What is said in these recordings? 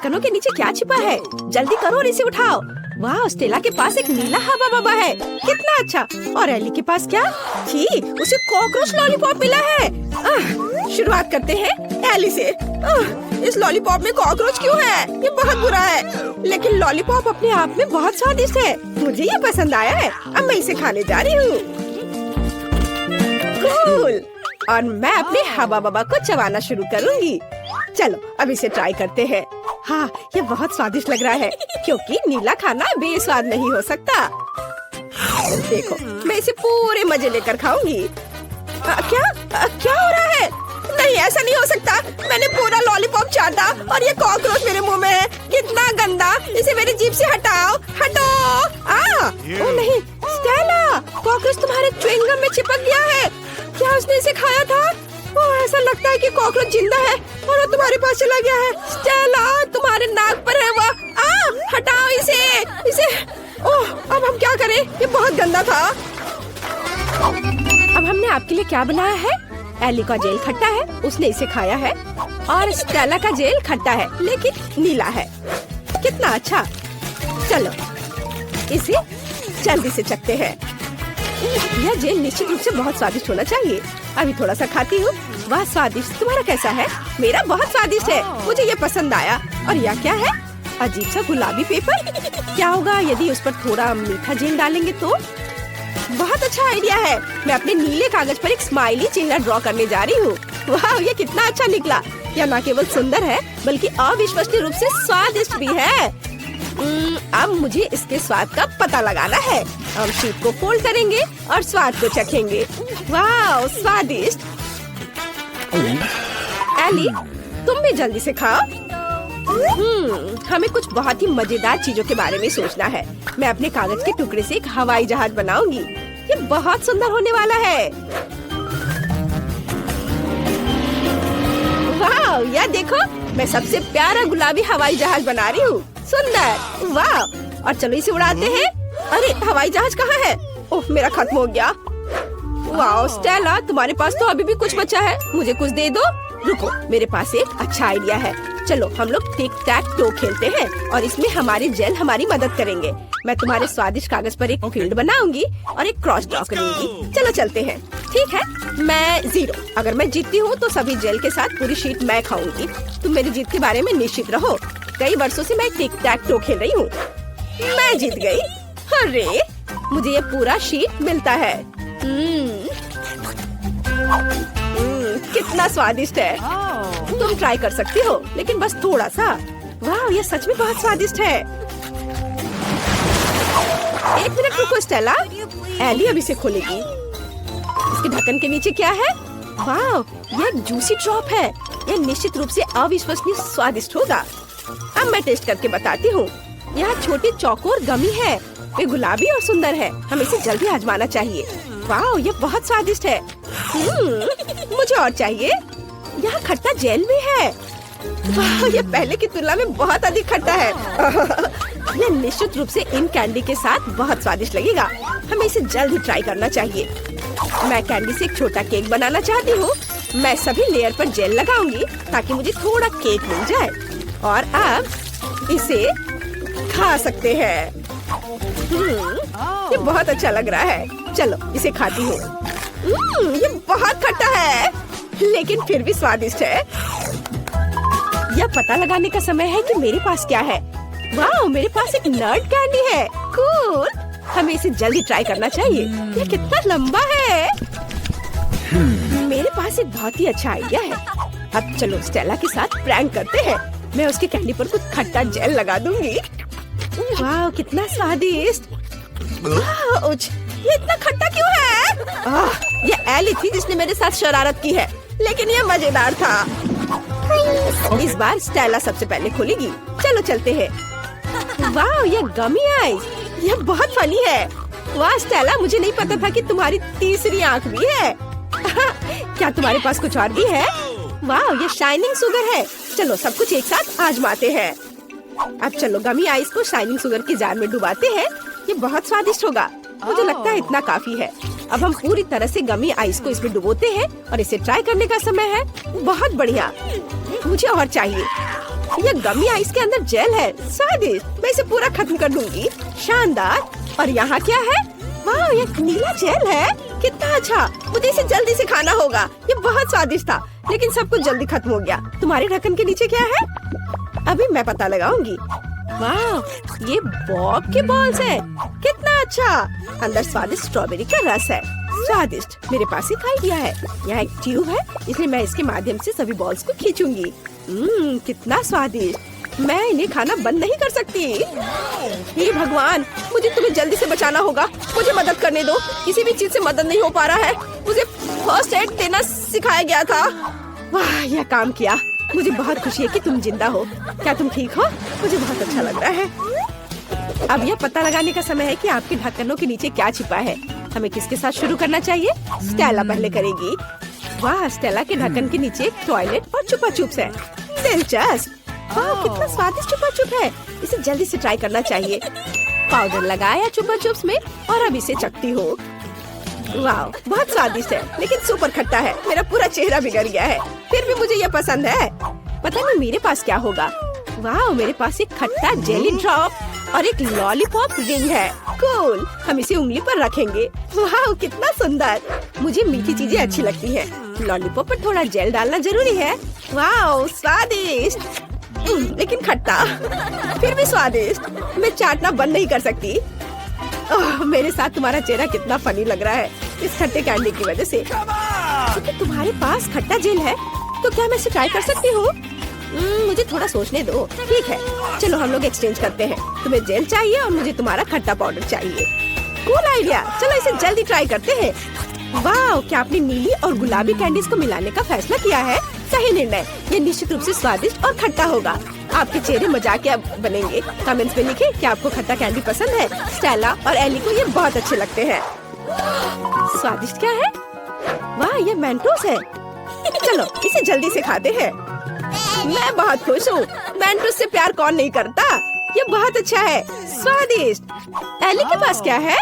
ढक्कनों के नीचे क्या छिपा है? जल्दी करो और इसे उठाओ। वाह, स्टेला के पास एक नीला हवा बबा है, कितना अच्छा। और एली के पास क्या? छी, उसे कॉकरोच लॉलीपॉप मिला है। शुरुआत करते हैं एली से। इस लॉलीपॉप में कॉकरोच क्यों है? ये बहुत बुरा है। लेकिन लॉलीपॉप अपने आप में बहुत स्वादिष्ट है, मुझे ये पसंद आया है। अब मैं इसे खाने जा रही हूँ। कूल। और मैं अपने हवा बबा को चबाना शुरू करूँगी। चलो अब इसे ट्राई करते हैं। हाँ, ये बहुत स्वादिष्ट लग रहा है, क्योंकि नीला खाना बेस्वाद नहीं हो सकता। देखो, मैं इसे पूरे मजे लेकर खाऊंगी। क्या हो रहा है? नहीं, ऐसा नहीं हो सकता। मैंने पूरा लॉलीपॉप चाटा और ये कॉकरोच मेरे मुंह में है। कितना गंदा! इसे मेरी जीभ से हटाओ, हटो! ओ नहीं, स्टेला, कॉकरोच तुम्हारे च्युइंगम में चिपक गया है। क्या उसने इसे खाया था? ओह, ऐसा लगता है कि कॉकरोच जिंदा है और वो तुम्हारे पास चला गया है। स्टेला, तुम्हारे नाक पर है वो। हटाओ इसे। ओह, अब हम क्या करें? ये बहुत गंदा था। अब हमने आपके लिए क्या बनाया है? एली का जेल खट्टा है, उसने इसे खाया है। और स्टेला का जेल खट्टा है, लेकिन नीला है। कितना अच्छा। चलो इसे जल्दी से चखते हैं। यह जेल निश्चित रूप से बहुत स्वादिष्ट होना चाहिए। अभी थोड़ा सा खाती हूँ। वाह, स्वादिष्ट। तुम्हारा कैसा है? मेरा बहुत स्वादिष्ट है, मुझे ये पसंद आया। और यह क्या है? अजीब सा गुलाबी पेपर। क्या होगा यदि उस पर थोड़ा मीठा जेल डालेंगे तो? बहुत अच्छा आइडिया है। मैं अपने नीले कागज पर एक स्माइली चेहरा ड्रॉ करने जा रही हूँ। वाह, ये कितना अच्छा निकला। यह न केवल सुंदर है, बल्कि अविश्वसनीय रूप से स्वादिष्ट भी है। अब मुझे इसके स्वाद का पता लगाना है। हम शीट को फोल्ड करेंगे और स्वाद को चखेंगे। वाह, स्वादिष्ट। एली, तुम भी जल्दी से खाओ। हमें कुछ बहुत ही मजेदार चीजों के बारे में सोचना है। मैं अपने कागज के टुकड़े से एक हवाई जहाज बनाऊंगी। ये बहुत सुंदर होने वाला है। वाह, यह देखो, मैं सबसे प्यारा गुलाबी हवाई जहाज बना रही हूँ। सुंदर। वाह, और चलो इसे उड़ाते हैं। अरे, हवाई जहाज कहाँ है? ओह, मेरा खत्म हो गया। वाह स्टेला, तुम्हारे पास तो अभी भी कुछ बचा है, मुझे कुछ दे दो। रुको, मेरे पास एक अच्छा आइडिया है। चलो हम लोग टिक टैक टो खेलते हैं और इसमें हमारे जेल हमारी मदद करेंगे। मैं तुम्हारे स्वादिष्ट कागज पर एक फील्ड बनाऊंगी और एक क्रॉस ड्रॉ करूंगी। चलो चलते हैं। ठीक है, मैं 0। अगर मैं जीतती हूँ तो सभी जेल के साथ पूरी शीट मैं खाऊंगी। तुम मेरी जीत के बारे में निश्चित रहो। कई वर्षों से मैं टिक टैक टो खेल रही हूँ। मैं जीत गई। अरे, मुझे ये पूरा शीट मिलता है। कितना स्वादिष्ट है। तुम ट्राई कर सकती हो, लेकिन बस थोड़ा सा। वाह, ये सच में बहुत स्वादिष्ट है। एक मिनट रुको स्टेला, एली अभी से खोलेगी। इसके ढक्कन के नीचे क्या है? वाह, ये एक जूसी ड्रॉप है। यह निश्चित रूप से अविश्वसनीय स्वादिष्ट होगा। अब मैं टेस्ट करके बताती हूँ। यह छोटी चौकोर गमी है। वे गुलाबी और सुंदर है। हमें इसे जल्दी आजमाना चाहिए। वाह, ये बहुत स्वादिष्ट है। मुझे और चाहिए। यहाँ खट्टा जेल भी है। वाह, ये पहले की तुलना में बहुत अधिक खट्टा है। यह निश्चित रूप से इन कैंडी के साथ बहुत स्वादिष्ट लगेगा। हमें इसे जल्दी ट्राई करना चाहिए। मैं कैंडी से एक छोटा केक बनाना चाहती हूँ। मैं सभी लेयर पर जेल लगाऊंगी ताकि मुझे थोड़ा केक मिल जाए। और अब इसे खा सकते हैं। ये बहुत अच्छा लग रहा है। चलो इसे खाती हूँ। ये बहुत खट्टा है, लेकिन फिर भी स्वादिष्ट है। यह पता लगाने का समय है कि मेरे पास क्या है। वाह, मेरे पास एक नट कैंडी है। कूल। हमें इसे जल्दी ट्राई करना चाहिए। यह कितना लंबा है। मेरे पास एक बहुत ही अच्छा आइडिया है। अब चलो स्टेला के साथ प्रैंक करते हैं। मैं उसके कैंडी पर कुछ खट्टा जेल लगा दूंगी। वाह, कितना स्वादिष्ट। ये इतना खट्टा क्यों है? ये एली थी जिसने मेरे साथ शरारत की है, लेकिन ये मजेदार था। इस बार स्टेला सबसे पहले खोलेगी। चलो चलते हैं। वाह, ये गमी आइस, ये बहुत फनी है। वाह स्टेला, मुझे नहीं पता था कि तुम्हारी तीसरी आंख भी है। क्या तुम्हारे पास कुछ और भी है? वाह, ये शाइनिंग शुगर है। चलो सब कुछ एक साथ आजमाते हैं। अब चलो गमी आइस को शाइनिंग शुगर की जार में डुबाते हैं। ये बहुत स्वादिष्ट होगा। मुझे लगता है इतना काफी है। अब हम पूरी तरह से गमी आइस को इसमें डुबोते हैं और इसे ट्राई करने का समय है। बहुत बढ़िया, मुझे और चाहिए। ये गमी आइस के अंदर जेल है, स्वादिष्ट। मैं इसे पूरा खत्म कर दूंगी। शानदार। और यहाँ क्या है? वाह, ये नीला जेल है। कितना अच्छा। मुझे इसे जल्दी से खाना होगा। ये बहुत स्वादिष्ट था, लेकिन सब कुछ जल्दी खत्म हो गया। तुम्हारे ढक्कन के नीचे क्या है? अभी मैं पता लगाऊंगी। वाह, ये बॉब के बॉल्स है। कितना अच्छा। अंदर स्वादिष्ट स्ट्रॉबेरी का रस है। स्वादिष्ट। मेरे पास एक आइडिया है। यहाँ एक ट्यूब है, इसलिए मैं इसके माध्यम से सभी बॉल्स को खींचूंगी। कितना स्वादिष्ट। मैं इन्हें खाना बंद नहीं कर सकती। हे भगवान, मुझे तुम्हें जल्दी से बचाना होगा। मुझे मदद करने दो। किसी भी चीज से मदद नहीं हो पा रहा है। मुझे फर्स्ट एड देना सिखाया गया था। वाह, यह काम किया। मुझे बहुत खुशी है कि तुम जिंदा हो। क्या तुम ठीक हो? मुझे बहुत अच्छा लग रहा है। अब यह पता लगाने का समय है कि आपके ढक्कनों के नीचे क्या छिपा है। हमें किसके साथ शुरू करना चाहिए? स्टेला पहले करेगी। वाह, स्टेला के ढक्कन के नीचे एक टॉयलेट और चुपा चुप्स है। दिलचस्प। वाह, कितना स्वादिष्ट चुपा चुप है। इसे जल्दी से ट्राई करना चाहिए। पाउडर लगाया चुपा चुप्स में और अब इसे चखती हो। वाह, बहुत स्वादिष्ट है, लेकिन सुपर खट्टा है। मेरा पूरा चेहरा बिगड़ गया है। फिर भी मुझे यह पसंद है। पता नहीं मेरे पास क्या होगा। वाह, मेरे पास एक खट्टा जेली ड्रॉप और एक लॉलीपॉप रिंग है। कूल। हम इसे उंगली पर रखेंगे। वाह, कितना सुंदर। मुझे मीठी चीजें अच्छी लगती हैं। लॉलीपॉप पर थोड़ा जेल डालना जरूरी है। वाह, स्वादिष्ट। लेकिन खट्टा, फिर भी स्वादिष्ट। मैं चाटना बंद नहीं कर सकती। मेरे साथ तुम्हारा चेहरा कितना फनी लग रहा है इस खट्टे कैंडी की वजह से। क्योंकि तुम्हारे पास खट्टा जेल है, तो क्या मैं इसे ट्राई कर सकती हूँ? मुझे थोड़ा सोचने दो। ठीक है, चलो हम लोग एक्सचेंज करते हैं। तुम्हें जेल चाहिए और मुझे तुम्हारा खट्टा पाउडर चाहिए। Cool idea. चलो इसे जल्दी ट्राई करते हैं। वाह, क्या आपने नीली और गुलाबी कैंडीज को मिलाने का फैसला किया है? सही निर्णय। ये निश्चित रूप से स्वादिष्ट और खट्टा होगा। आपके चेहरे मजाकिया बनेंगे। कमेंट्स में लिखें कि आपको खट्टा कैंडी पसंद है। स्टेला और एली को ये बहुत अच्छे लगते हैं। स्वादिष्ट क्या है? वाह, ये मेंटोस है। चलो इसे जल्दी से खाते हैं। मैं बहुत खुश हूँ। मेंटोस से प्यार कौन नहीं करता? ये बहुत अच्छा है, स्वादिष्ट। एली के पास क्या है?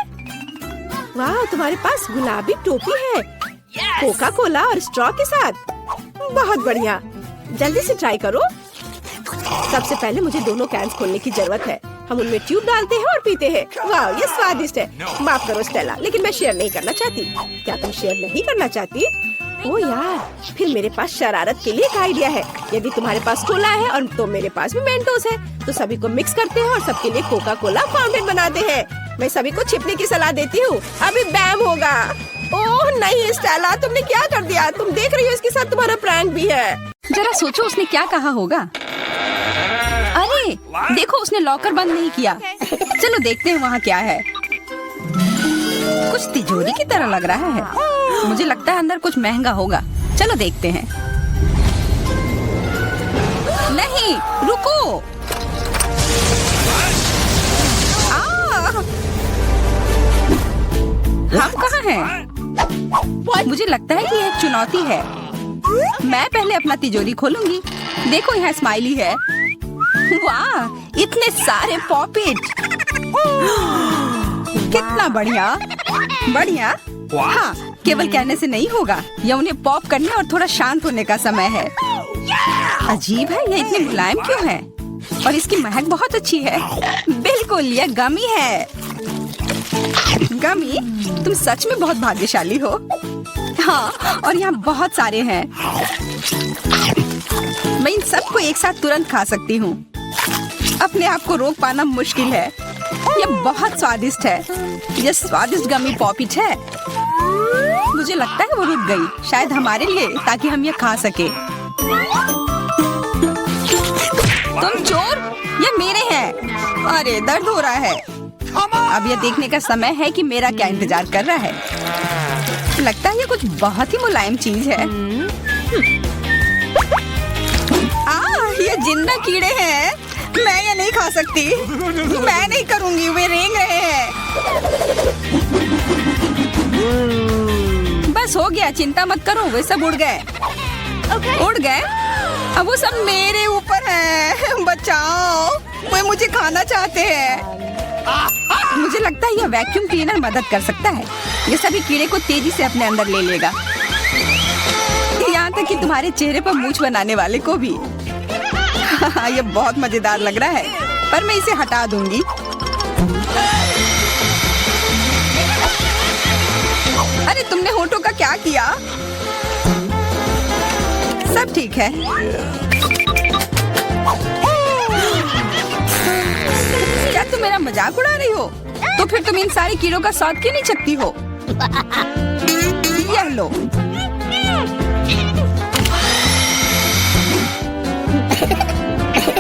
वाह, तुम्हारे पास गुलाबी टोपी है, कोका कोला और स्ट्रॉ के साथ। बहुत बढ़िया। जल्दी से ट्राई करो। सबसे पहले मुझे दोनों कैंस खोलने की जरूरत है। हम उनमें ट्यूब डालते हैं और पीते हैं। वाह, ये स्वादिष्ट है। माफ करो स्टेला, लेकिन मैं शेयर नहीं करना चाहती। क्या तुम शेयर नहीं करना चाहती? ओ यार, फिर मेरे पास शरारत के लिए एक आइडिया है। यदि तुम्हारे पास कोला है और तो मेरे पास भी मेंटोस है, तो सभी को मिक्स करते हैं और सबके लिए कोका कोला फाउंटेन बनाते हैं। मैं सभी को छिपने की सलाह देती हूँ। अभी बैम होगा। ओह नहीं स्टेला, तुमने क्या कर दिया? तुम देख रही हो इसके साथ तुम्हारा प्रैंक भी है। जरा सोचो उसने क्या कहा होगा। अरे देखो, उसने लॉकर बंद नहीं किया। चलो देखते हैं वहाँ क्या है। कुछ तिजोरी की तरह लग रहा है। मुझे लगता है अंदर कुछ महंगा होगा। चलो देखते हैं। नहीं, रुको। हम कहाँ हैं? मुझे लगता है कि ये एक चुनौती है। मैं पहले अपना तिजोरी खोलूंगी। देखो, यहाँ स्माइली है। वाह, इतने सारे पॉपिट। कितना बढ़िया। बढ़िया। हाँ, केवल कहने से नहीं होगा। यह उन्हें पॉप करने और थोड़ा शांत होने का समय है। अजीब है, यह इतने मुलायम क्यों है? और इसकी महक बहुत अच्छी है। बिल्कुल, यह गमी है। गमी, तुम सच में बहुत भाग्यशाली हो। हाँ, और यहाँ बहुत सारे हैं। मैं इन सबको एक साथ तुरंत खा सकती हूँ। अपने आप को रोक पाना मुश्किल है। यह बहुत स्वादिष्ट है। यह स्वादिष्ट गमी पॉपिट है। मुझे लगता है वो रुक गई, शायद हमारे लिए, ताकि हम ये खा सके। तुम चोर, ये मेरे हैं। अरे दर्द हो रहा है। अब यह देखने का समय है कि मेरा क्या इंतजार कर रहा है। लगता है ये कुछ बहुत ही मुलायम चीज है। ये जिंदा कीड़े हैं। मैं ये नहीं खा सकती। मैं नहीं करूंगी, वे रेंग रहे हैं। बस हो गया, चिंता मत करो, वे सब उड़ गए। उड़ गए? अब वो सब मेरे ऊपर है। बचाओ, वे मुझे खाना चाहते हैं। मुझे लगता है यह वैक्यूम क्लीनर मदद कर सकता है। ये सभी कीड़े को तेजी से अपने अंदर ले लेगा, यहाँ तक कि तुम्हारे चेहरे पर मूंछ बनाने वाले को भी। ये बहुत मजेदार लग रहा है, पर मैं इसे हटा दूंगी। अरे तुमने होठों का क्या किया? सब ठीक है। क्या तुम मेरा मजाक उड़ा रही हो? तो फिर तुम इन सारे कीड़ों का स्वाद क्यों नहीं चखती हो? यह लो।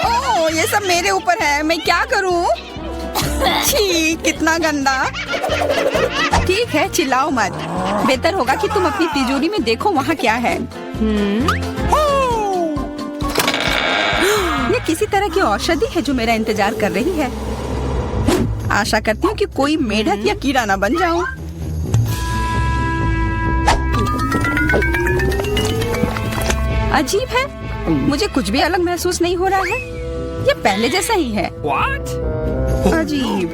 ओह, ये सब मेरे ऊपर है, मैं क्या करूं? छी, कितना गंदा। ठीक है, चिल्लाओ मत। बेहतर होगा कि तुम अपनी तिजोरी में देखो वहाँ क्या है। ये किसी तरह की औषधि है जो मेरा इंतजार कर रही है। आशा करती हूँ कि कोई मेढक या कीड़ा ना बन जाऊं। अजीब है, मुझे कुछ भी अलग महसूस नहीं हो रहा है। ये पहले जैसा ही है। अजीब।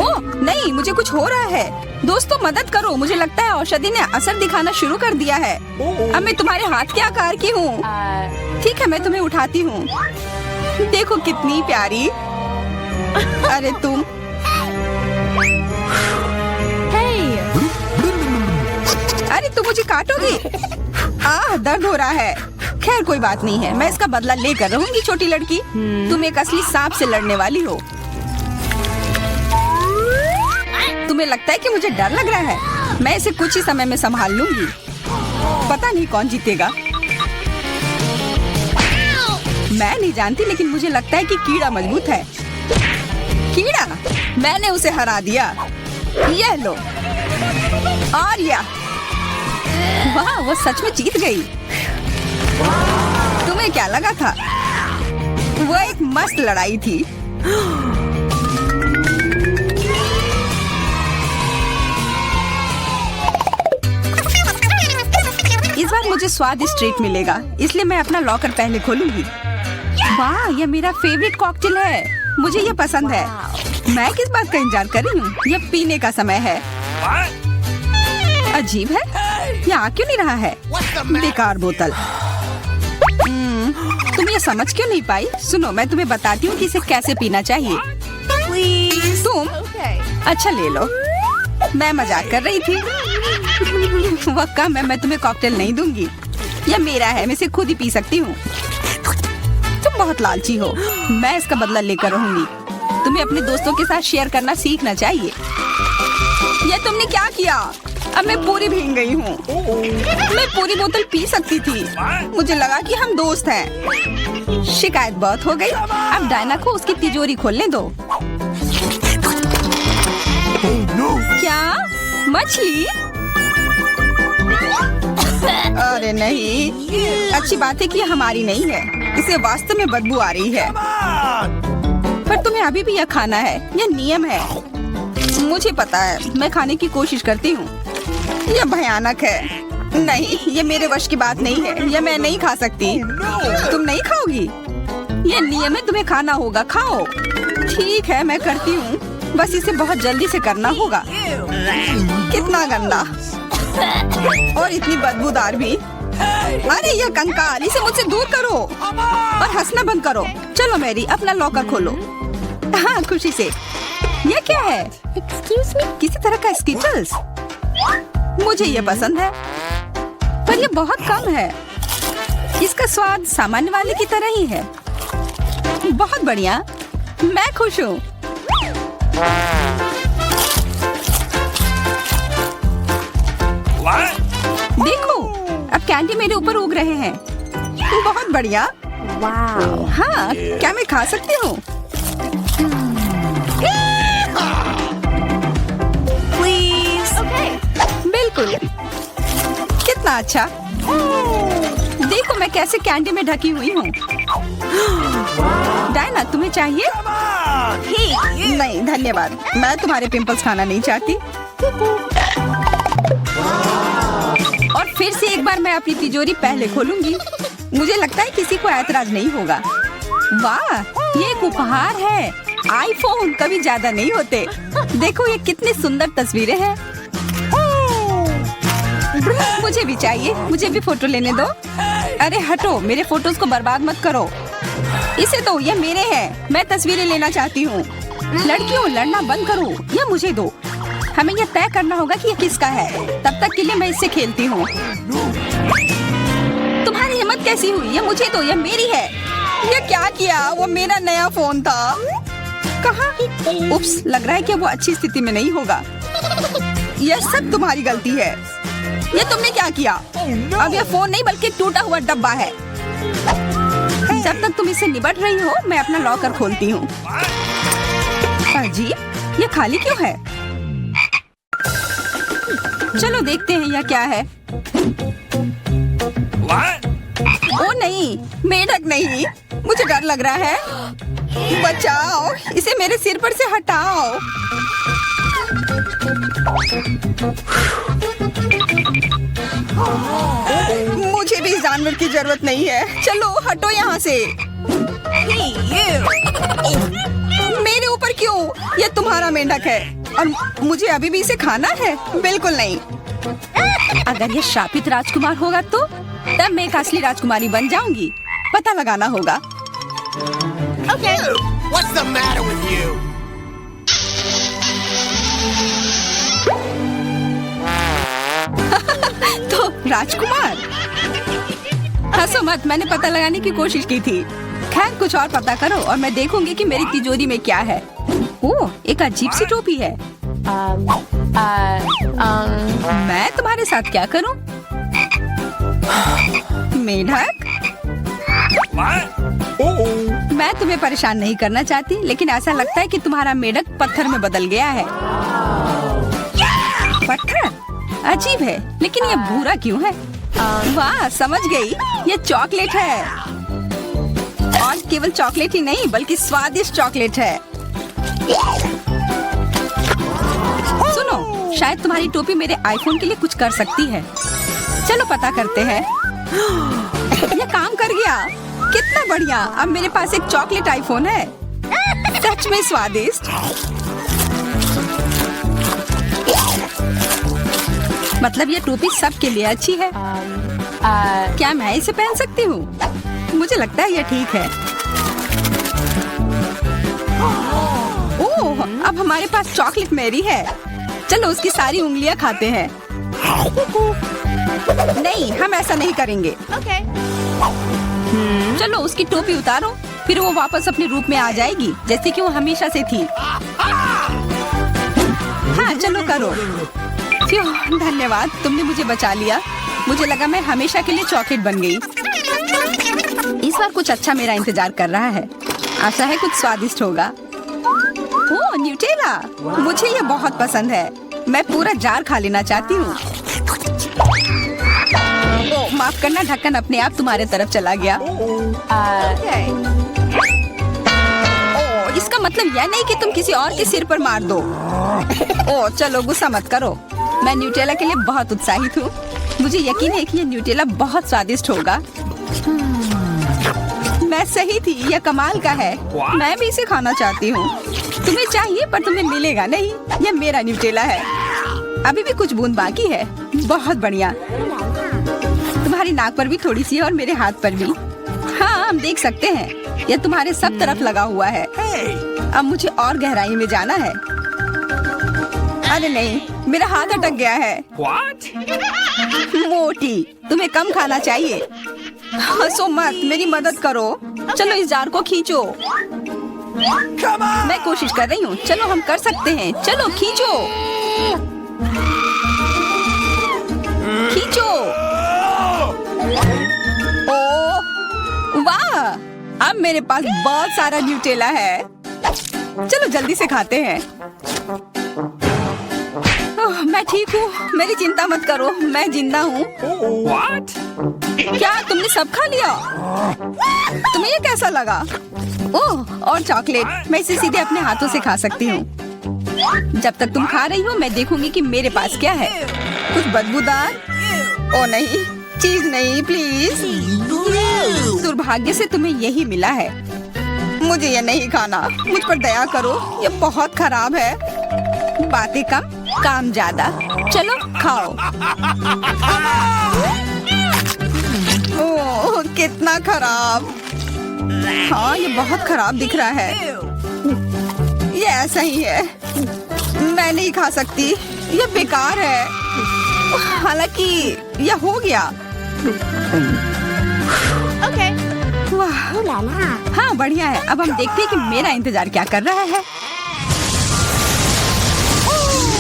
ओह नहीं, मुझे कुछ हो रहा है। दोस्तों मदद करो, मुझे लगता है औषधि ने असर दिखाना शुरू कर दिया है। अब मैं तुम्हारे हाथ के आकार की हूँ। ठीक है, मैं तुम्हें उठाती हूँ। देखो कितनी प्यारी। अरे तुम। अरे तुम मुझे काटोगी? दर्द हो रहा है। खैर कोई बात नहीं है, मैं इसका बदला लेकर रहूंगी। छोटी लड़की, तुम एक असली सांप से लड़ने वाली हो। तुम्हें लगता है कि मुझे डर लग रहा है? मैं इसे कुछ ही समय में संभाल लूंगी। पता नहीं कौन जीतेगा। मैं नहीं जानती, लेकिन मुझे लगता है कि कीड़ा मजबूत है। कीड़ा, मैंने उसे हरा दिया। यह लो। और यह, वाह, वो सच में जीत गई। तुम्हें क्या लगा था? वो एक मस्त लड़ाई थी। इस बार मुझे स्वादिष्ट ट्रीट मिलेगा, इसलिए मैं अपना लॉकर पहले खोलूंगी। वाह, यह मेरा फेवरेट कॉकटेल है। मुझे यह पसंद है। मैं किस बात का इंतजार कर रही हूँ? यह पीने का समय है। अजीब है, यह आ क्यों नहीं रहा है? बेकार बोतल। तुम ये समझ क्यों नहीं पाई? सुनो, मैं तुम्हें बताती हूँ कि इसे कैसे पीना चाहिए। तुम अच्छा ले लो। मैं मजाक कर रही थी। वह कम है, मैं तुम्हें कॉकटेल नहीं दूंगी। यह मेरा है, मैं इसे खुद ही पी सकती हूँ। तुम बहुत लालची हो। मैं इसका बदला लेकर रहूंगी। तुम्हें अपने दोस्तों के साथ शेयर करना सीखना चाहिए। यह तुमने क्या किया? अब मैं पूरी भीग गई हूँ। मैं पूरी बोतल पी सकती थी। मुझे लगा कि हम दोस्त हैं। शिकायत बहुत हो गई। अब डायना को उसकी तिजोरी खोलने दो। क्या? मछली? अरे नहीं, अच्छी बात है कि यह हमारी नहीं है। इसे वास्तव में बदबू आ रही है। पर तुम्हें अभी भी यह खाना है, यह नियम है। मुझे पता है, मैं खाने की कोशिश करती हूँ। यह भयानक है। नहीं, ये मेरे वश की बात नहीं है। यह मैं नहीं खा सकती। तुम नहीं खाओगी? यह नियम है, तुम्हें खाना होगा। खाओ। ठीक है, मैं करती हूँ। बस इसे बहुत जल्दी से करना होगा। कितना गंदा और इतनी बदबूदार भी। अरे यह कंकाल, इसे मुझसे दूर करो और हंसना बंद करो। चलो मैरी, अपना लॉकर खोलो। हाँ, खुशी से। यह क्या है? Excuse me? किसी तरह का स्किटल्स। मुझे ये पसंद है, पर ये बहुत कम है। इसका स्वाद सामान्य वाले की तरह ही है। बहुत बढ़िया, मैं खुश हूँ। देखो, अब कैंडी मेरे ऊपर उग रहे हैं। बहुत बढ़िया। हाँ, क्या मैं खा सकती हूँ? बिल्कुल। कितना अच्छा। देखो मैं कैसे कैंडी में ढकी हुई हूँ। डायना, तुम्हें चाहिए? नहीं धन्यवाद, मैं तुम्हारे पिंपल्स खाना नहीं चाहती। और फिर से एक बार मैं अपनी तिजोरी पहले खोलूंगी। मुझे लगता है किसी को ऐतराज नहीं होगा। वाह, ये एक उपहार है। आईफोन कभी ज्यादा नहीं होते। देखो ये कितनी सुंदर तस्वीरें हैं। मुझे भी चाहिए, मुझे भी फोटो लेने दो। अरे हटो, मेरे फोटोज को बर्बाद मत करो। इसे दो, ये मेरे हैं। मैं तस्वीरें लेना चाहती हूँ। लड़कियों, लड़ना बंद करो, ये मुझे दो। हमें ये तय करना होगा कि ये किसका है। तब तक के लिए मैं इससे खेलती हूँ। तुम्हारी हिम्मत कैसी हुई? ये मुझे दो, ये मेरी है। ये क्या किया? वो मेरा नया फोन था। कहाँ? उप्स, लग रहा है कि वो अच्छी स्थिति में नहीं होगा। यह सब तुम्हारी गलती है। ये तुमने क्या किया? अब यह फोन नहीं बल्कि टूटा हुआ डब्बा है। जब तक तुम इससे निपट रही हो, मैं अपना लॉकर खोलती हूँ। अजीब, ये खाली क्यों है? चलो देखते हैं यह क्या है। ओ नहीं, मेढक नहीं, मुझे डर लग रहा है। बचाओ, इसे मेरे सिर पर से हटाओ। मुझे भी इस जानवर की जरूरत नहीं है। चलो हटो यहाँ से। मेरे ऊपर क्यों? ये तुम्हारा मेंढक है और मुझे अभी भी इसे खाना है? बिल्कुल नहीं। अगर ये शापित राजकुमार होगा तो तब मैं एक असली राजकुमारी बन जाऊंगी। पता लगाना होगा। Okay. What's the matter with you? तो राजकुमार, हंसो मत, मैंने पता लगाने की कोशिश की थी। खैर कुछ और पता करो और मैं देखूंगी कि मेरी तिजोरी में क्या है। ओह, एक अजीब सी टोपी है। मैं तुम्हारे साथ क्या करूं? मेढक, मैं तुम्हें परेशान नहीं करना चाहती, लेकिन ऐसा लगता है कि तुम्हारा मेढक पत्थर में बदल गया है। पत्थर? अजीब है, लेकिन ये भूरा क्यों है? वाह, समझ गई, ये चॉकलेट है। और केवल चॉकलेट ही नहीं बल्कि स्वादिष्ट चॉकलेट है। सुनो, शायद तुम्हारी टोपी मेरे आईफोन के लिए कुछ कर सकती है। चलो पता करते हैं। ये काम कर गया, कितना बढ़िया। अब मेरे पास एक चॉकलेट आईफोन है। सच में स्वादिष्ट। मतलब ये टोपी सबके लिए अच्छी है। क्या मैं इसे पहन सकती हूँ? मुझे लगता है ये ठीक है। ओह, अब हमारे पास चॉकलेट मेरी है। चलो उसकी सारी उंगलियां खाते हैं। नहीं, हम ऐसा नहीं करेंगे। Okay. चलो उसकी टोपी उतारो, फिर वो वापस अपने रूप में आ जाएगी जैसे कि वो हमेशा से थी। हाँ चलो करो। क्यों, धन्यवाद, तुमने मुझे बचा लिया। मुझे लगा मैं हमेशा के लिए चॉकलेट बन गई। इस बार कुछ अच्छा मेरा इंतजार कर रहा है। आशा है कुछ स्वादिष्ट होगा। ओह, न्यूटेला, मुझे ये बहुत पसंद है। मैं पूरा जार खा लेना चाहती हूँ। ओह, माफ करना, ढक्कन अपने आप तुम्हारे तरफ चला गया। ओह, इसका मतलब यह नहीं कि तुम किसी और के सिर पर मार दो। ओह, चलो गुस्सा मत करो। मैं न्यूटेला के लिए बहुत उत्साहित हूँ। मुझे यकीन है कि ये न्यूटेला बहुत स्वादिष्ट होगा। मैं सही थी, यह कमाल का है। मैं भी इसे खाना चाहती हूँ। तुम्हें चाहिए पर तुम्हें मिलेगा नहीं। यह मेरा न्यूटेला है। अभी भी कुछ बूंद बाकी है। बहुत बढ़िया। तुम्हारी नाक पर भी थोड़ी सी है और मेरे हाथ पर भी। हाँ, हम देख सकते हैं। यह तुम्हारे सब तरफ लगा हुआ है। अब मुझे और गहराई में जाना है। अरे नहीं, मेरा हाथ अटक गया है। मोटी, तुम्हें कम खाना चाहिए। हंसो मत, मेरी मदद करो। चलो इस जार को खींचो। मैं कोशिश कर रही हूँ। चलो हम कर सकते हैं। चलो खींचो, खींचो। ओह वाह, अब मेरे पास बहुत सारा न्यूटेला है। चलो जल्दी से खाते हैं। ओह, मैं ठीक हूँ, मेरी चिंता मत करो, मैं जिंदा हूँ। क्या तुमने सब खा लिया? तुम्हें ये कैसा लगा? ओह, और चॉकलेट, मैं इसे सीधे अपने हाथों से खा सकती हूँ। जब तक तुम खा रही हो मैं देखूंगी कि मेरे पास क्या है। कुछ बदबूदार? ओ नहीं, चीज नहीं प्लीज। दुर्भाग्य से तुम्हें यही मिला है। मुझे ये नहीं खाना, मुझ पर दया करो, ये बहुत खराब है। बातें कम, काम ज्यादा। चलो खाओ। ओह कितना खराब। हाँ, ये बहुत खराब दिख रहा है। ये ऐसा ही है, मैं नहीं खा सकती, ये बेकार है। हालांकि यह हो गया। वाह, हाँ बढ़िया है। अब हम देखते हैं कि मेरा इंतजार क्या कर रहा है।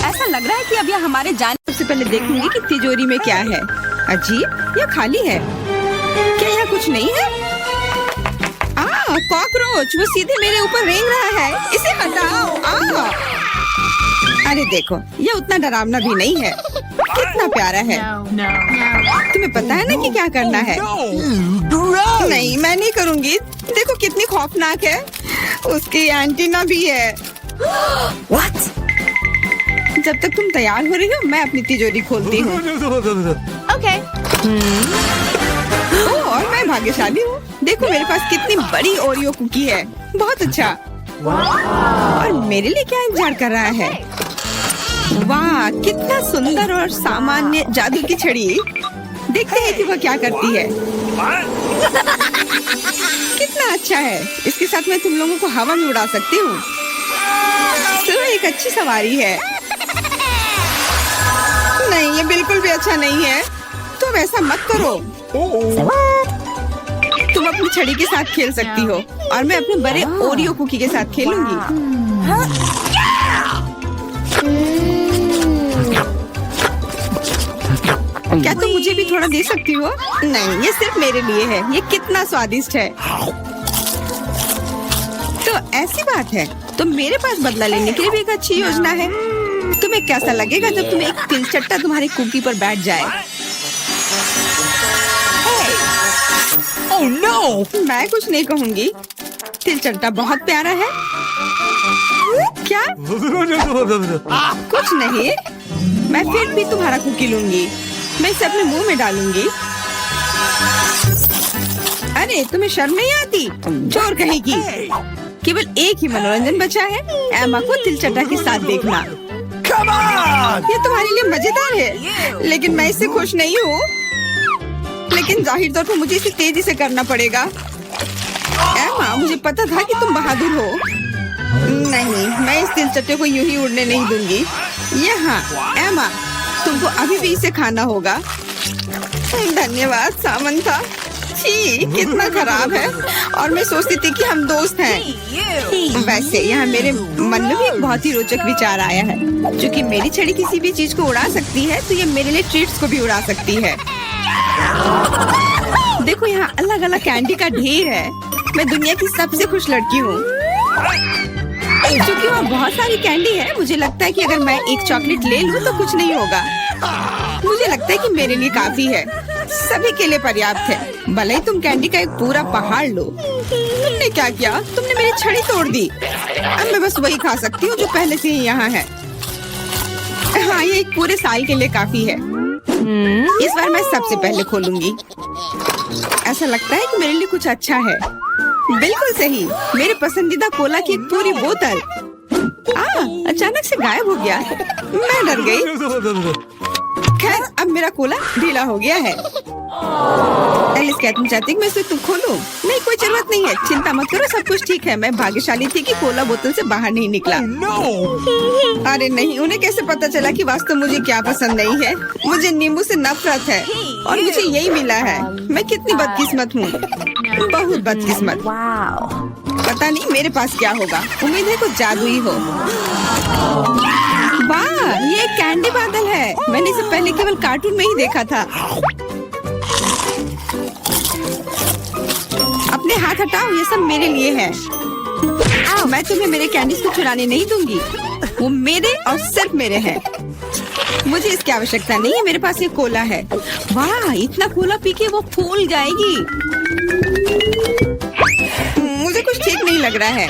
ऐसा लग रहा है कि अब यह हमारे जाने से पहले देखूंगी कि तिजोरी में क्या है। अजीब, यह खाली है। क्या यहाँ कुछ नहीं है? कॉकरोच, वो सीधे मेरे ऊपर रेंग रहा है। इसे हटाओ। अरे देखो, ये उतना डरावना भी नहीं है। कितना प्यारा है। तुम्हें पता है ना कि क्या करना है? नहीं, मैं नहीं करूँगी। देखो कितनी खौफनाक है। उसकी एंटीना भी है। What? जब तक तुम तैयार हो रही हो, मैं अपनी तिजोरी खोलती हूँ। Okay. और मैं भाग्यशाली हूँ। देखो मेरे पास कितनी बड़ी ओरियो कुकी है। बहुत अच्छा। और मेरे लिए क्या इंतजार कर रहा है? वाह, कितना सुंदर और सामान्य जादू की छड़ी। देखते हैं कि वह क्या करती है। कितना अच्छा है। इसके साथ मैं तुम लोगों को हवा में उड़ा सकती हूँ। तो एक अच्छी सवारी है। नहीं, ये बिल्कुल भी अच्छा नहीं है। तुम ऐसा मत करो। तुम अपनी छड़ी के साथ खेल सकती हो और मैं अपने बड़े ओरियो कुकी के साथ खेलूंगी। क्या तुम मुझे भी थोड़ा दे सकती हो? नहीं, ये सिर्फ मेरे लिए है। ये कितना स्वादिष्ट है। तो ऐसी बात है, तो मेरे पास बदला लेने के लिए भी एक अच्छी योजना है। तुम्हें कैसा लगेगा जब तुम्हें एक तिलचट्टा तुम्हारी कुकी पर बैठ जाए? Oh no! मैं कुछ नहीं कहूँगी। तिलचट्टा बहुत प्यारा है। क्या? कुछ नहीं। मैं फिर भी तुम्हारा कुकी लूंगी। मैं इसे अपने मुंह में डालूंगी। अरे तुम्हें शर्म नहीं आती? चोर कहेगी। केवल एक ही मनोरंजन बचा है, एमा को तिलचट्टा के साथ देखना। Come on! ये तुम्हारे लिए मजेदार है, लेकिन मैं इससे खुश नहीं हूँ। लेकिन जाहिर तौर पर मुझे इसे तेजी से करना पड़ेगा। एमा, मुझे पता था कि तुम बहादुर हो। नहीं, मैं इस तिलचट्टे को यूं ही उड़ने नहीं दूंगी। यहाँ, एमा, तुमको अभी भी इसे खाना होगा। धन्यवाद सामंथा। छी, कितना खराब है। और मैं सोचती थी कि हम दोस्त हैं। वैसे यहाँ मेरे मन में भी एक बहुत ही रोचक विचार आया है। क्योंकि मेरी छड़ी किसी भी चीज को उड़ा सकती है, तो ये मेरे लिए ट्रीट्स को भी उड़ा सकती है। देखो यहाँ अलग अलग कैंडी का ढेर है। मैं दुनिया की सबसे खुश लड़की हूँ। क्योंकि वहाँ बहुत सारी कैंडी है, मुझे लगता है कि अगर मैं एक चॉकलेट ले लूँ तो कुछ नहीं होगा। मुझे लगता है कि मेरे लिए काफी है। सभी के लिए पर्याप्त है। भले ही तुम कैंडी का एक पूरा पहाड़ लो। तुमने क्या किया? तुमने मेरी छड़ी तोड़ दी। अब मैं बस वही खा सकती हूँ जो पहले से ही यहाँ है। हाँ, ये एक पूरे साल के लिए काफी है। इस बार मैं सबसे पहले खोलूंगी। ऐसा लगता है कि मेरे लिए कुछ अच्छा है। बिल्कुल सही, मेरे पसंदीदा कोला की एक पूरी बोतल। अचानक से गायब हो गया। मैं डर गई। खैर, अब मेरा कोला ढीला हो गया है। एलिस, क्या तुम चाहती मैं इसे खोलूं? नहीं, कोई जरूरत नहीं है। चिंता मत करो, सब कुछ ठीक है। मैं भाग्यशाली थी कि कोला बोतल से बाहर नहीं निकला। अरे नहीं, उन्हें कैसे पता चला कि वास्तव मुझे क्या पसंद नहीं है? मुझे नींबू से नफरत है और मुझे यही मिला है। मैं कितनी बदकिस्मत हूँ, बहुत बदकिस्मत। पता नहीं मेरे पास क्या होगा। उम्मीद है कुछ जादुई हो। वाह, ये एक कैंडी बादल है। मैंने इसे पहले केवल कार्टून में ही देखा था। अपने हाथ हटाओ, ये सब मेरे लिए है। मैं तुम्हें मेरे कैंडीज को चुराने नहीं दूंगी। वो मेरे और सिर्फ मेरे हैं। मुझे इसकी आवश्यकता नहीं है। मेरे पास ये कोला है। वाह, इतना कोला पी के वो फूल जाएगी। मुझे कुछ ठीक नहीं लग रहा है।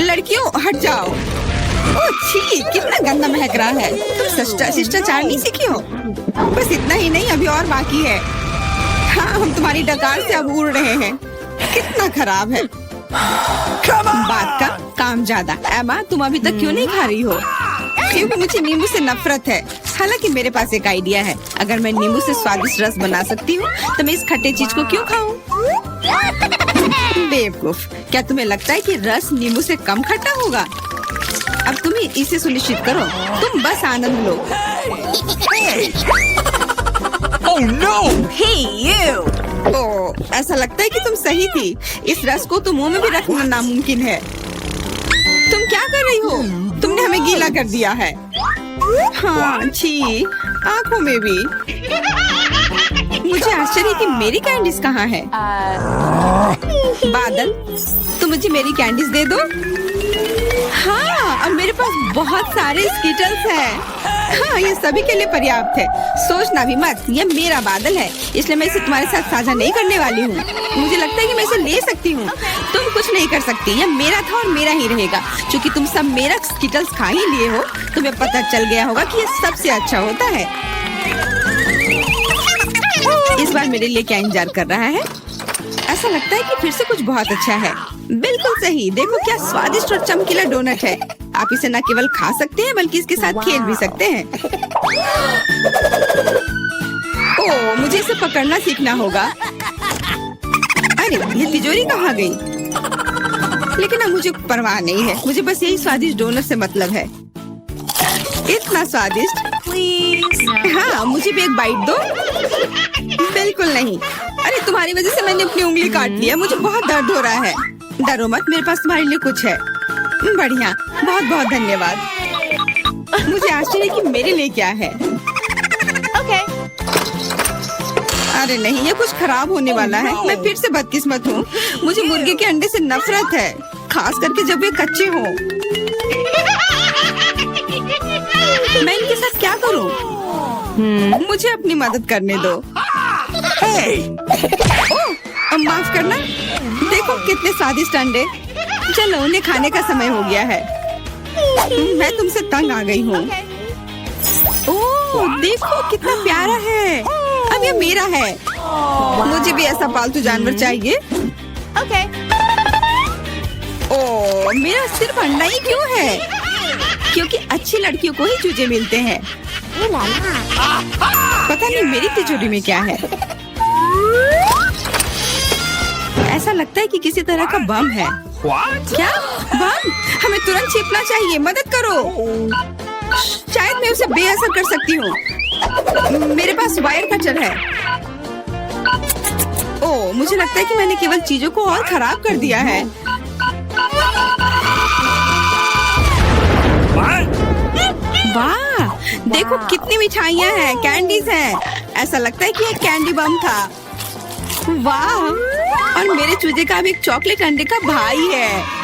लड़कियों, हट जाओ। ओह छी, कितना गंदा महक रहा है। तुम शिष्टाचार नहीं सीखी हो? बस इतना ही नहीं, अभी और बाकी है। हाँ, हम तुम्हारी डकार से अब उड़ रहे हैं। कितना खराब है। बात का काम ज्यादा। एमा, तुम अभी तक क्यों नहीं खा रही हो? क्योंकि मुझे नींबू से नफरत है। हालांकि मेरे पास एक आइडिया है। अगर मैं नींबू से स्वादिष्ट रस बना सकती हूँ, तो मैं इस खट्टे चीज को क्यों खाऊं? बेवकूफ, क्या तुम्हें लगता है कि रस नींबू से कम खट्टा होगा? अब तुम ही इसे सुनिश्चित करो, तुम बस आनंद लो। Oh no! Hey you! ओ, ऐसा लगता है कि तुम सही थी। इस रस को तो मुंह में भी रखना नामुमकिन है। तुम क्या कर रही हो? तुमने हमें गीला कर दिया है। हाँ, छी, आंखों में भी। मुझे आश्चर्य है कि मेरी कैंडीज कहाँ है? बादल, तुम मुझे मेरी कैंडीज दे दो। हाँ, अब मेरे पास बहुत सारे स्कीटल्स हैं। हाँ, ये सभी के लिए पर्याप्त है। सोचना भी मत, ये मेरा बादल है, इसलिए मैं इसे तुम्हारे साथ साझा नहीं करने वाली हूँ। मुझे लगता है कि मैं इसे ले सकती हूँ। तुम कुछ नहीं कर सकती, ये मेरा था और मेरा ही रहेगा। क्योंकि तुम सब मेरा स्कीटल्स खा ही लिए हो, तुम्हें पता चल गया होगा कि ये सबसे अच्छा होता है। इस बार मेरे लिए क्या इंतजार कर रहा है? ऐसा लगता है कि फिर से कुछ बहुत अच्छा है। बिल्कुल सही, देखो क्या स्वादिष्ट और चमकीला डोनट है। आप इसे न केवल खा सकते हैं बल्कि इसके साथ खेल भी सकते हैं। ओह, मुझे इसे पकड़ना सीखना होगा। अरे, ये तिजोरी कहाँ गई? लेकिन अब मुझे परवाह नहीं है, मुझे बस यही स्वादिष्ट डोनट से मतलब है। इतना स्वादिष्ट। हाँ, मुझे भी एक बाइट दो। बिल्कुल नहीं। अरे, तुम्हारी वजह से मैंने अपनी उंगली काट लिया, मुझे बहुत दर्द हो रहा है। डरो मत, मेरे पास तुम्हारे लिए कुछ है। बढ़िया, बहुत बहुत धन्यवाद। मुझे आश्चर्य है कि मेरे लिए क्या है। अरे नहीं, ये कुछ खराब होने वाला है। मैं फिर से बदकिस्मत हूँ। मुझे मुर्गे के अंडे से नफरत है, खास करके जब वे कच्चे हों। मैं इनके साथ क्या करूँ? मुझे अपनी मदद करने दो। ओह, माफ करना। देखो कितने स्वादिष्ट अंडे। चलो, उन्हें खाने का समय हो गया है। मैं तुमसे तंग आ गई हूँ। ओह, देखो कितना प्यारा है। अब ये मेरा है। मुझे भी ऐसा पालतू जानवर चाहिए। ओह, मेरा सिर्फ अंडा ही क्यों है? क्योंकि अच्छी लड़कियों को ही चूजे मिलते हैं। पता नहीं मेरी तिजोरी में क्या है। ऐसा लगता है कि किसी तरह का बम है। क्या बम? हमें तुरंत छिपना चाहिए, मदद करो। शायद मैं उसे बेअसर कर सकती हूँ। मेरे पास वायर कटर है। ओह, मुझे लगता है कि मैंने केवल चीजों को और खराब कर दिया है। वाह, देखो कितनी मिठाइयाँ हैं, कैंडीज हैं। ऐसा लगता है कि एक कैंडी बम था। वाह, और मेरे चूजे का भी एक चॉकलेट अंडे का भाई है।